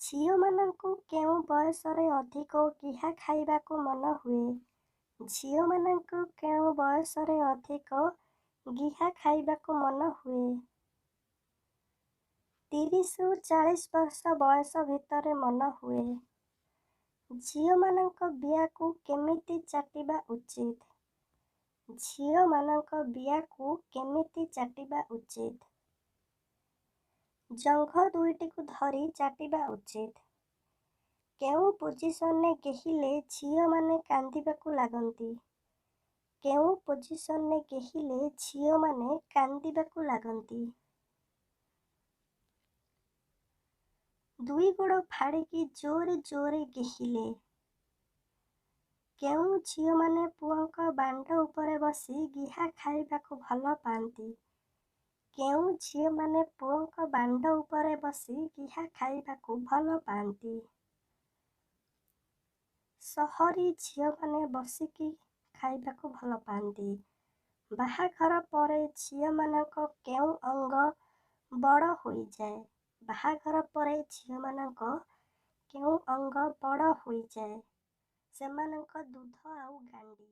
ଝିଅମାନଙ୍କୁ କେଉଁ ବୟସରେ ଅଧିକ ଗିହା ଖାଇବାକୁ ମନ ହୁଏ? ଝିଅମାନଙ୍କୁ କେଉଁ ବୟସରେ ଅଧିକ ଗିହା ଖାଇବାକୁ ମନ ହୁଏ? 30ରୁ 40 ବର୍ଷ ବୟସ ଭିତରେ ମନ ହୁଏ। ଝିଅମାନଙ୍କ ବିଆକୁ କେମିତି ଚାଟିବା ଉଚିତ? ଝିଅମାନଙ୍କ ବିଆକୁ କେମିତି ଚାଟିବା ଉଚିତ? ଜଙ୍ଘ ଦୁଇଟିକୁ ଧରି ଚାଟିବା ଉଚିତ। କେଉଁ ପୋଜିସନରେ ଗେହିଲେ ଝିଅମାନେ କାନ୍ଦିବାକୁ ଲାଗନ୍ତି? କେଉଁ ପୋଜିସନରେ ଗେହିଲେ ଝିଅମାନେ କାନ୍ଦିବାକୁ ଲାଗନ୍ତି? ଦୁଇ ଗୋଡ଼ ଫାଡ଼ିକି ଜୋରେ ଜୋରେ ଗେହିଲେ? କେଉଁ ଝିଅମାନେ ପୁଅଙ୍କ ବାଣ୍ଡ ଉପରେ ବସି ଗିହା ଖାଇବାକୁ ଭଲ ପାଆନ୍ତି? କେଉଁ ଝିଅମାନେ ପୁଅଙ୍କ ବାଣ୍ଡ ଉପରେ ବସି ଗିହା ଖାଇବାକୁ ଭଲ ପାଆନ୍ତି? ସହରୀ ଝିଅମାନେ ବସିକି ଖାଇବାକୁ ଭଲ ପାଆନ୍ତି। ବାହାଘର ପରେ ଝିଅମାନଙ୍କ କେଉଁ ଅଙ୍ଗ ବଡ଼ ହୋଇଯାଏ? ବାହାଘର ପରେ ଝିଅମାନଙ୍କ କେଉଁ ଅଙ୍ଗ ବଡ଼ ହୋଇଯାଏ? ସେମାନଙ୍କ ଦୁଧ ଆଉ ଗାଣ୍ଡି।